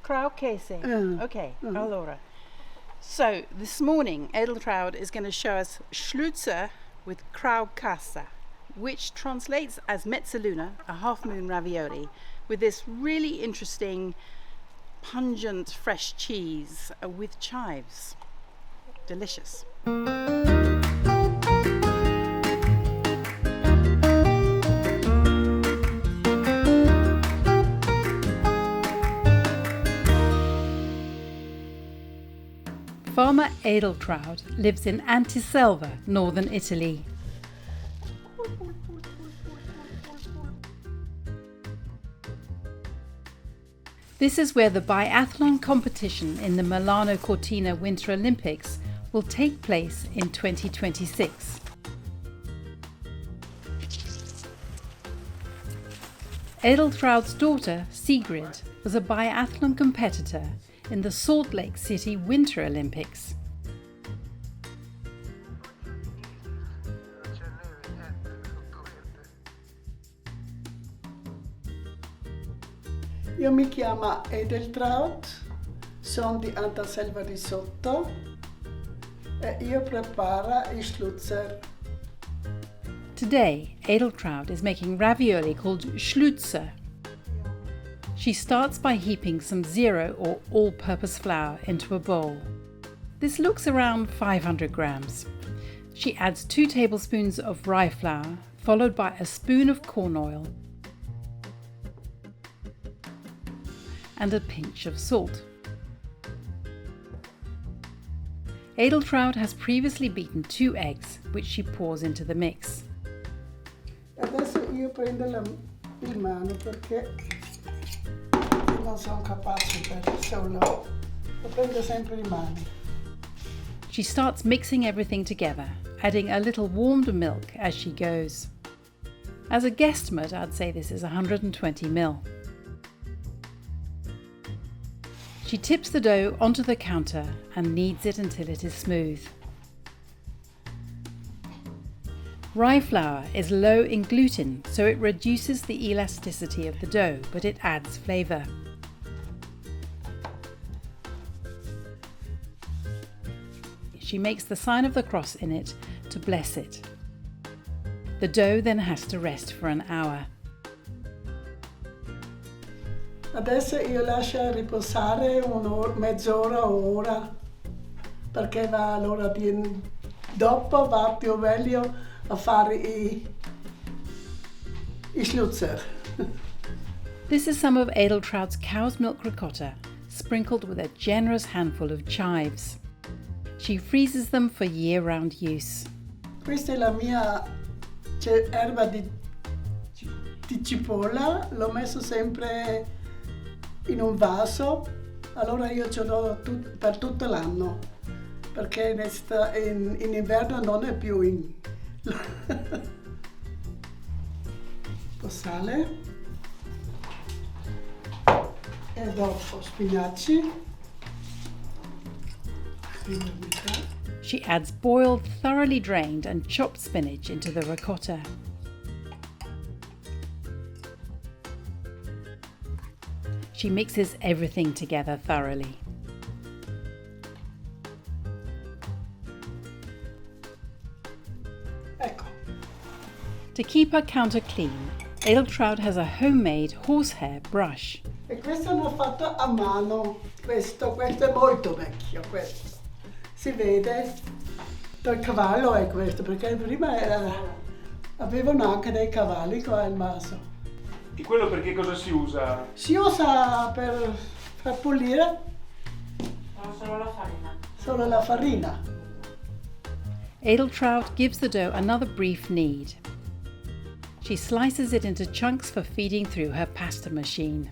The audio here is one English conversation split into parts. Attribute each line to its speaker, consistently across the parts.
Speaker 1: graukase. Okay, allora. So this morning Edeltraud is going to show us Schlutzer with graukase, which translates as mezzelune, a half-moon ravioli, with this really interesting pungent fresh cheese with chives. Delicious. Farmer Edeltraud lives in Antiselva, northern Italy. This is where the biathlon competition in the Milano Cortina Winter Olympics will take place in 2026. Edeltraud's daughter, Sigrid, was a biathlon competitor in the Salt Lake City Winter Olympics.
Speaker 2: Io mi chiamo Edeltraud, sono di Antiselva di Sotto e io preparo i Schlutzer.
Speaker 1: Today, Edeltraud is making ravioli called Schlutzer. She starts by heaping some zero or all-purpose flour into a bowl. This looks around 500 grams. She adds 2 tablespoons of rye flour, followed by a spoon of corn oil and a pinch of salt. Edeltraud has previously beaten 2 eggs, which she pours into the mix.
Speaker 2: Adesso io prendo il mano perché non sono capace per solo. Lo prendo sempre in mano.
Speaker 1: She starts mixing everything together, adding a little warmed milk as she goes. As a guesstimate, I'd say this is 120 ml. She tips the dough onto the counter and kneads it until it is smooth. Rye flour is low in gluten, so it reduces the elasticity of the dough, but it adds flavour. She makes the sign of the cross in it to bless it. The dough then has to rest for an hour.
Speaker 2: Adesso io lascio riposare mezz'ora o ora perché va l'ora di dopo va più meglio a fare i Schlutzer.
Speaker 1: This is some of Edeltraud's cow's milk ricotta, sprinkled with a generous handful of chives. She freezes them for year-round use.
Speaker 2: Questa è la mia erba di cipolla, l'ho messo sempre in un vaso, allora io ce l'ho per tutto l'anno, perché in inverno non è più in... Un po' sale e dopo spinaci.
Speaker 1: She adds boiled, thoroughly drained and chopped spinach into the ricotta. She mixes everything together thoroughly.
Speaker 2: Ecco.
Speaker 1: To keep her counter clean, Edeltraud has a homemade horsehair brush.
Speaker 2: E questo l'ho fatto a mano, questo è molto vecchio, questo. Si vede? Il cavallo è questo, perché prima avevano anche dei cavalli qua in maso.
Speaker 3: E quello perché cosa si usa?
Speaker 2: Si usa per pulire
Speaker 4: solo la farina.
Speaker 2: solo la farina.
Speaker 1: Edeltraud gives the dough another brief knead. She slices it into chunks for feeding through her pasta machine.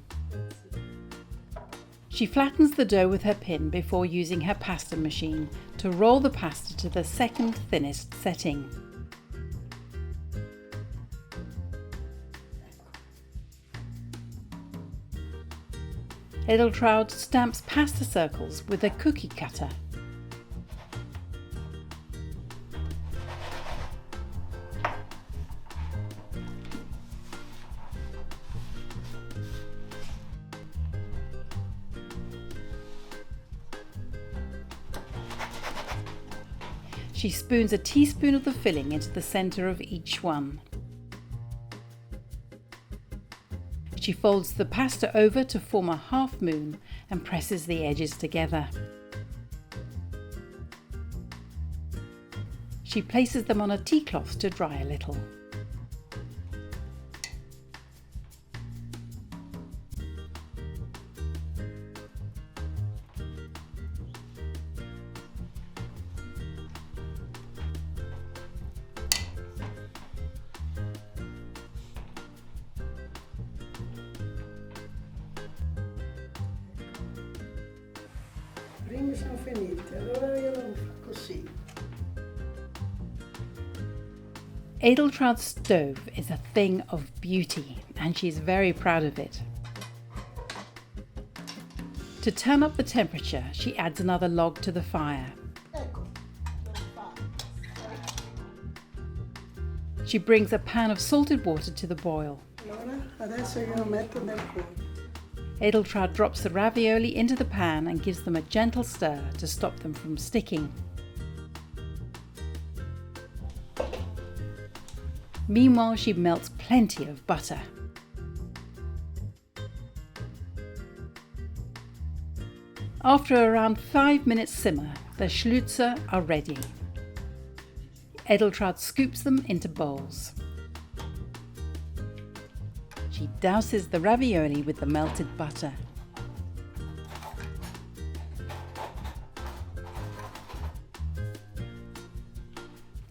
Speaker 1: She flattens the dough with her pin before using her pasta machine to roll the pasta to the second thinnest setting. Edeltraud stamps pasta circles with a cookie cutter. She spoons a teaspoon of the filling into the centre of each one. She folds the pasta over to form a half moon and presses the edges together. She places them on a tea cloth to dry a little.
Speaker 2: Primi sono finiti, allora io lo faccio così.
Speaker 1: Edeltraud's stove is a thing of beauty and she's very proud of it. To turn up the temperature, she adds another log to the fire.
Speaker 2: Ecco,
Speaker 1: She brings a pan of salted water to the boil.
Speaker 2: allora adesso io lo metto nel cuore.
Speaker 1: Edeltraud drops the ravioli into the pan and gives them a gentle stir to stop them from sticking. Meanwhile, she melts plenty of butter. After around 5 minutes simmer, the Schlutzer are ready. Edeltraud scoops them into bowls. She douses the ravioli with the melted butter.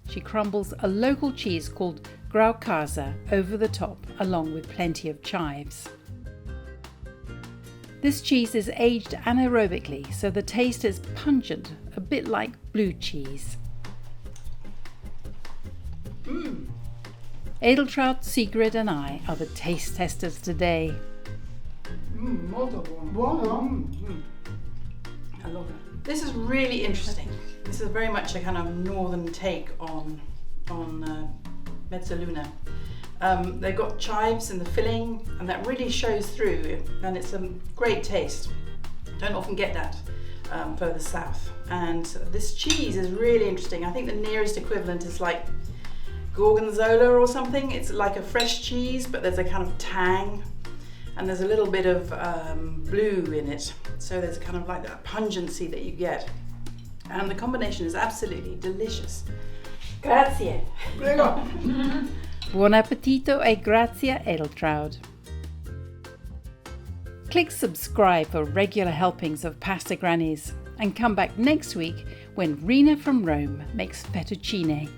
Speaker 1: She crumbles a local cheese called graukase over the top, along with plenty of chives. This cheese is aged anaerobically, so the taste is pungent, a bit like blue cheese. Edeltraud, Sigrid and I are the taste testers today.
Speaker 3: Molto buono.
Speaker 2: Buono?
Speaker 1: I love it. This is really interesting. This is very much a kind of northern take on mezzelune. They've got chives in the filling and that really shows through, and it's a great taste. Don't often get that further south. And this cheese is really interesting. I think the nearest equivalent is like gorgonzola or something. It's like a fresh cheese, but there's a kind of tang and there's a little bit of blue in it. So there's kind of like that pungency that you get. And the combination is absolutely delicious. Grazie.
Speaker 2: Prego.
Speaker 1: Buon appetito e grazie Edeltraud. Click subscribe for regular helpings of pasta grannies and come back next week when Rina from Rome makes fettuccine.